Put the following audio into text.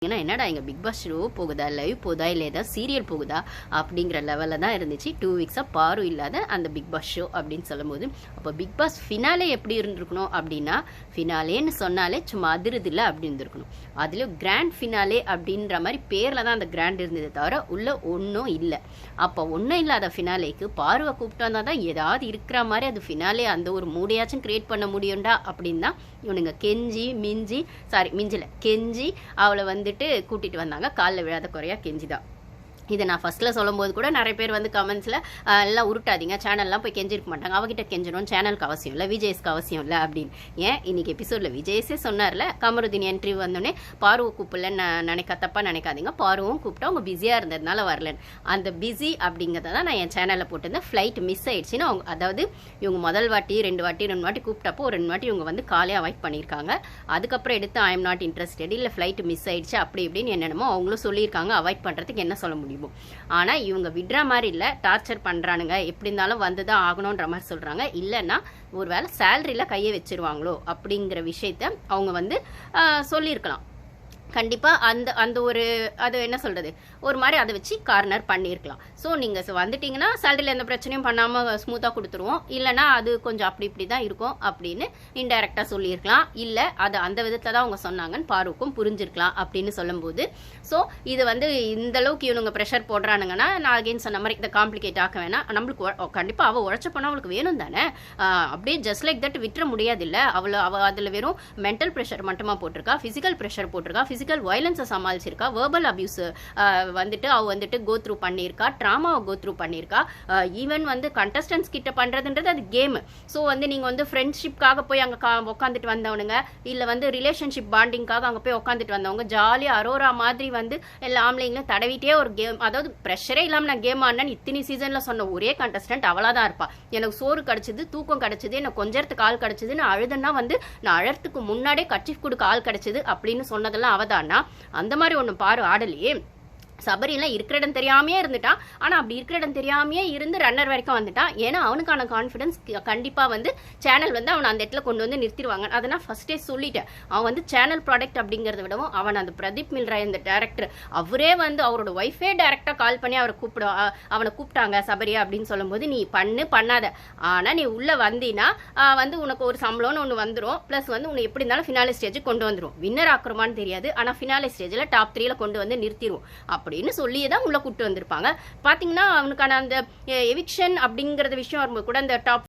என்னடா எங்க big Boss show போகுதா, லைவ் போகுதா, இல்லை ஏதாவது சீரியல் போகுதா அப்படிங்கிற லெவலில் தான் இருந்துச்சு 2 வீக்ஸாக பாரு இல்லாத அந்த பிக் பாஸ் ஷோ அப்படின்னு சொல்லும்போது, அப்போ பிக் பாஸ் ஃபினாலே எப்படி இருந்திருக்கணும் அப்படின்னா, ஃபினாலேன்னு சொன்னாலே சும்மா அதிருதில்லை அப்படி இருந்திருக்கணும். அதுலேயும் கிராண்ட் ஃபினாலே அப்படின்ற மாதிரி பேரில் தான் அந்த கிராண்ட் இருந்ததை தவிர உள்ள ஒன்றும் இல்லை. அப்போ ஒன்றும் இல்லாத ஃபினாலேக்கு பார்வை கூப்பிட்டு வந்தால் தான் ஏதாவது இருக்கிற மாதிரி அது ஃபினாலே அந்த ஒரு மூடையாச்சும் கிரியேட் பண்ண முடியும்டா அப்படின்னு தான் இவனுங்க கெஞ்சி அவளை வந்துட்டு கூட்டிட்டு வந்தாங்க. காலில் விழாத குறையா கெஞ்சிதான். இதை நான் ஃபஸ்ட்டில் சொல்லும்போது கூட நிறைய பேர் வந்து கமெண்ட்ஸில் எல்லாம் உருட்டாதீங்க, சேனல்லாம் போய் கெஞ்சிருக்க மாட்டாங்க, அவகிட்ட கெஞ்சணும் சேனலுக்கு அவசியம் இல்லை, விஜய்ஸ்க்கு அவசியம் இல்லை அப்படின்னு. ஏன் இன்னைக்கு எபிசோடில் விஜய்ஸே சொன்னார்ல, கமருதீன் என்ட்ரி வந்தோடனே பார்வை கூப்பிடலன்னு தப்பாக நினைக்காதீங்க, பார்வும் கூப்பிட்டா அவங்க பிஸியாக இருந்ததுனால வரலன்னு. அந்த பிஸி அப்படிங்கிறத தான் நான் என் சேனலில் போட்டிருந்தேன். ஃப்ளைட் மிஸ் ஆயிடுச்சுன்னு அவங்க, அதாவது இவங்க முதல் வாட்டி ரெண்டு வாட்டி கூப்பிட்டப்போ ஒரு 2 வாட்டி இவங்க வந்து காலே அவாய்ட் பண்ணியிருக்காங்க. அதுக்கப்புறம் எடுத்து ஐ எம் நாட் இன்ட்ரெஸ்டட், இல்லை ஃப்ளைட் மிஸ் ஆயிடுச்சு அப்படி இப்படின்னு என்னென்னமோ அவங்களும் சொல்லியிருக்காங்க. அவாய்ட் பண்ணுறதுக்கு என்ன சொல்ல முடியும்? ஆனால் இவங்க விடுற மாதிரி இல்லை, டார்ச்சர் பண்ணுறானுங்க, எப்படி இருந்தாலும் வந்து தான் ஆகணுன்ற மாதிரி சொல்கிறாங்க. இல்லைன்னா ஒரு வேளை சேலரியில் கையை வச்சிருவாங்களோ அப்படிங்கிற விஷயத்த அவங்க வந்து சொல்லியிருக்கலாம். கண்டிப்பாக அந்த ஒரு அது என்ன சொல்கிறது, ஒரு மாதிரி அதை வச்சு கார்னர் பண்ணியிருக்கலாம். ஸோ நீங்கள் வந்துட்டிங்கன்னா சேலரியில் எந்த பிரச்சனையும் பண்ணாமல் ஸ்மூத்தாக கொடுத்துருவோம், இல்லைனா அது கொஞ்சம் அப்படி இப்படி தான் இருக்கும் அப்படின்னு இன்டைரக்டாக சொல்லியிருக்கலாம். இல்லை அது அந்த விதத்தில் தான் அவங்க சொன்னாங்கன்னு பாருக்கும் புரிஞ்சிருக்கலாம் அப்படின்னு சொல்லும்போது, ஸோ இது வந்து இந்தளவுக்கு இவனுங்க ப்ரெஷர் போடுறானுங்கன்னா, நான் அகெயின் சொன்ன மாதிரி இதை காம்ப்ளிகேட் ஆக்க வேணாம். நம்மளுக்கு கண்டிப்பாக அவள் உழைச்ச போனால் அவளுக்கு வேணும் தானே, அப்படியே ஜஸ்ட் லைக் தட் விட்டுற முடியாது. இல்லை அவள் அதில் வெறும் மென்டல் ப்ரெஷர் மட்டுமா போட்டிருக்கா, ஃபிசிக்கல் ப்ரெஷர் போட்டிருக்கா, ஃபிசிக்கல் வயலன்ஸை சமாளிச்சிருக்கா, வேர்பல் அபியூஸ் வந்துட்டு அவ வந்துட்டு கோ த்ரூ பண்ணியிருக்கா, ட்ராமாவை கோ த்ரூ பண்ணியிருக்கா. ஈவன் வந்து கண்டஸ்டன்ஸ் கிட்ட பண்ணுறதுன்றது அது கேம். ஸோ வந்து நீங்கள் வந்து ஃப்ரெண்ட்ஷிப்காக போய் அங்கே உட்காந்துட்டு வந்தவனுங்க, இல்லை வந்து ரிலேஷன்ஷிப் பாண்டிங்காக அங்கே போய் உட்காந்துட்டு வந்தவங்க ஜாலியாக அரோரா மாதிரி வந்து எல்லா ஆம்பளைங்களும் தடவிட்டே ஒரு கேம், அதாவது ப்ரெஷரே இல்லாமல் நான் கேம் ஆடினேன்னு இத்தனை சீசனில் சொன்ன ஒரே கண்டஸ்டன்ட் அவளாக தான் இருப்பா. எனக்கு சோறு கிடச்சிது, தூக்கம் கிடச்சிது, எனக்கு கொஞ்சத்துக்கு ஆள் கிடச்சிது, நான் அழுதுன்னா வந்து நான் அழறதுக்கு முன்னாடியே கட்சிஃப் கொடுக்க ஆள் கிடச்சிது அப்படின்னு சொன்னதெல்லாம் அவதானா. அந்த மாதிரி ஒன்று பாரு ஆடலையே. சபரியெல்லாம் இருக்கிற இடம் தெரியாமையே இருந்துட்டான். ஆனால் அப்படி இருக்கிற இடம் தெரியாமையே இருந்து ரன்னர் வரைக்கும் வந்துட்டான். ஏன்னா அவனுக்கான கான்ஃபிடன்ஸ் கண்டிப்பாக வந்து சேனல் வந்து அவனை அந்த இடத்துல கொண்டு வந்து நிறுத்திடுவாங்க. அதை நான் ஃபர்ஸ்டே சொல்லிட்டேன். அவன் வந்து சேனல் ப்ராடக்ட் அப்படிங்கிறத விடவும் அவன் அந்த பிரதீப் மில்ராய் இந்த டேரக்டர் அவரே வந்து அவரோட ஒய்ஃபே டேரக்டாக கால் பண்ணி அவனை கூப்பிட்டாங்க சபரியா அப்படின்னு சொல்லும்போது, நீ பண்ணாத, ஆனால் நீ உள்ளே வந்தீங்கன்னா வந்து உனக்கு ஒரு சம்பளம்னு ஒன்று வந்துடும், ப்ளஸ் வந்து உன்னை எப்படி இருந்தாலும் ஃபினாலே ஸ்டேஜுக்கு கொண்டு வந்துடும். வின்னர் ஆக்குறோமான்னு தெரியாது, ஆனால் ஃபினாலே ஸ்டேஜில் டாப் 3ல கொண்டு வந்து நிறுத்திடுவோம் அப்படின்னு சொல்லியே தான் உள்ள கூப்பிட்டு வந்திருப்பாங்க. பார்த்தீங்கன்னா அவனுக்கான அந்த எவிக்ஷன் அப்படிங்கிற விஷயம் வரும்போது கூட அந்த டாப்